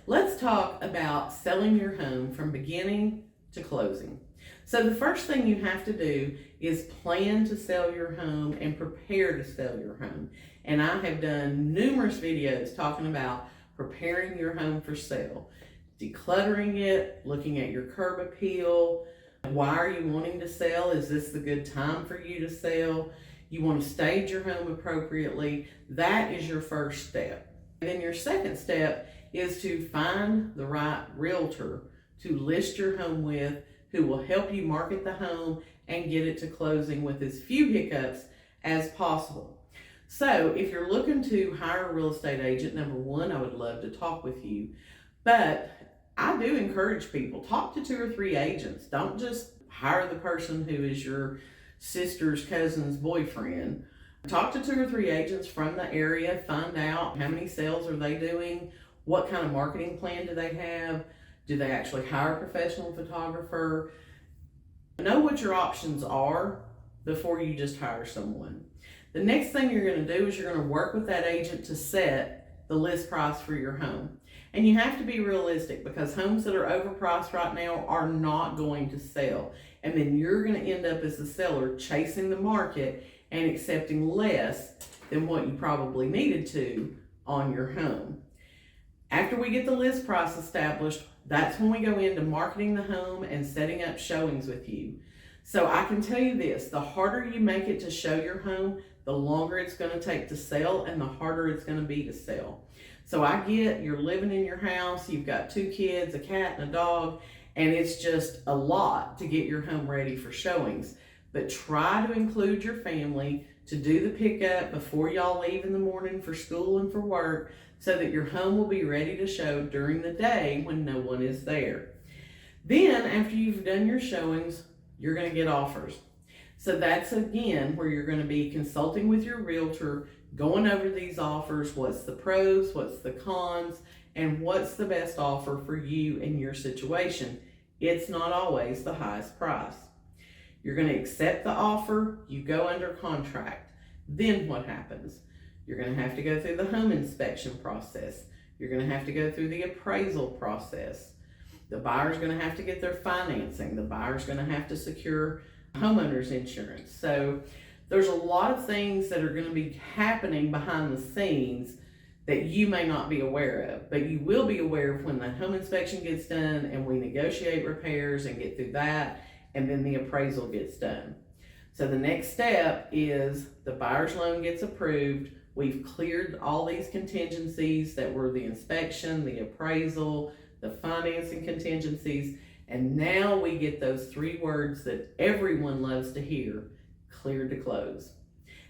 Let's talk about selling your home from beginning to closing. So, the first thing you have to do is plan to sell your home and prepare to sell your home. And I have done numerous videos talking about preparing your home for sale, decluttering it, looking at your curb appeal. Why are you wanting to sell? Is this the good time for you to sell? You want to stage your home appropriately. That is your first step. And then your second step is to find the right realtor to list your home with, who will help you market the home and get it to closing with as few hiccups as possible. So if you're looking to hire a real estate agent, number one, I would love to talk with you. But I do encourage people, talk to 2 or 3 agents. Don't just hire the person who is your sister's cousin's boyfriend. Talk to 2 or 3 agents from the area, find out how many sales are they doing, what kind of marketing plan do they have, do they actually hire a professional photographer? Know what your options are before you just hire someone. The next thing you're going to do is you're going to work with that agent to set the list price for your home. And you have to be realistic, because homes that are overpriced right now are not going to sell. And then you're going to end up as the seller chasing the market and accepting less than what you probably needed to on your home. After we get the list price established, that's when we go into marketing the home and setting up showings with you. So I can tell you this, the harder you make it to show your home, the longer it's going to take to sell and the harder it's going to be to sell. So I get you're living in your house, you've got 2 kids, a cat and a dog, and it's just a lot to get your home ready for showings. But try to include your family to do the pickup before y'all leave in the morning for school and for work, so that your home will be ready to show during the day when no one is there. Then after you've done your showings, you're going to get offers. So that's again where you're going to be consulting with your realtor, going over these offers, what's the pros, what's the cons, and what's the best offer for you and your situation. It's not always the highest price. You're going to accept the offer, you go under contract. Then what happens? You're going to have to go through the home inspection process. You're going to have to go through the appraisal process. The buyer's going to have to get their financing. The buyer's going to have to secure homeowner's insurance. So there's a lot of things that are going to be happening behind the scenes that you may not be aware of, but you will be aware of when the home inspection gets done and we negotiate repairs and get through that, and then the appraisal gets done. So the next step is the buyer's loan gets approved. We've cleared all these contingencies that were the inspection, the appraisal, the financing contingencies, and now we get those 3 words that everyone loves to hear: cleared to close.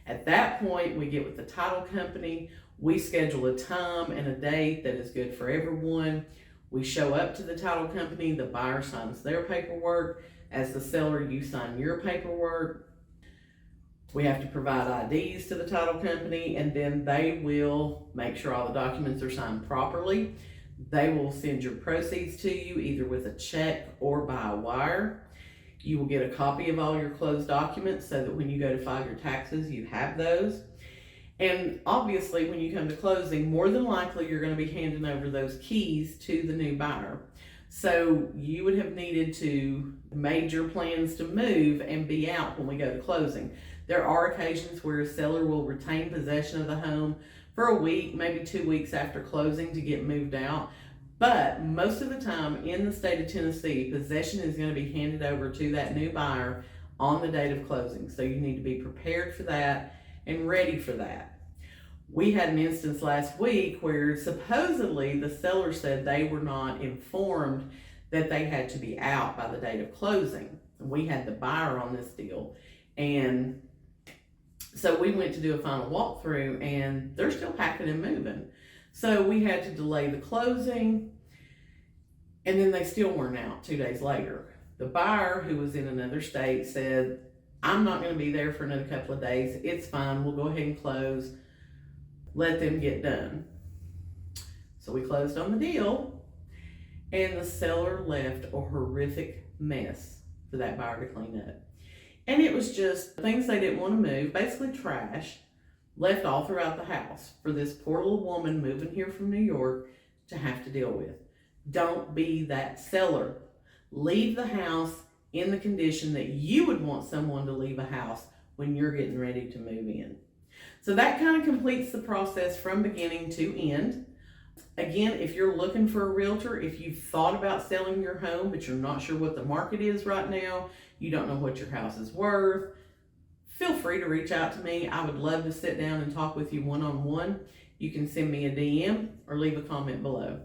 At that point, we get with the title company, we schedule a time and a date that is good for everyone. We show up to the title company, the buyer signs their paperwork. As the seller, you sign your paperwork. We have to provide IDs to the title company, and then they will make sure all the documents are signed properly. They will send your proceeds to you either with a check or by a wire. You will get a copy of all your closed documents so that when you go to file your taxes, you have those. And obviously, when you come to closing, more than likely you're going to be handing over those keys to the new buyer. So you would have needed to made your plans to move and be out when we go to closing. There are occasions where a seller will retain possession of the home for a week, maybe 2 weeks after closing to get moved out. But most of the time in the state of Tennessee, possession is going to be handed over to that new buyer on the date of closing. So you need to be prepared for that and ready for that. We had an instance last week where supposedly the seller said they were not informed that they had to be out by the date of closing. We had the buyer on this deal, and so we went to do a final walkthrough, and they're still packing and moving. So we had to delay the closing, and then they still weren't out 2 days later. The buyer, who was in another state, said, I'm not going to be there for another couple of days. It's fine. We'll go ahead and close. Let them get done. So we closed on the deal, and the seller left a horrific mess for that buyer to clean up. And it was just things they didn't want to move, basically trash, left all throughout the house for this poor little woman moving here from New York to have to deal with. Don't be that seller. Leave the house in the condition that you would want someone to leave a house when you're getting ready to move in. So that kind of completes the process from beginning to end. Again, if you're looking for a realtor, if you've thought about selling your home, but you're not sure what the market is right now, you don't know what your house is worth, feel free to reach out to me. I would love to sit down and talk with you one-on-one. You can send me a DM or leave a comment below.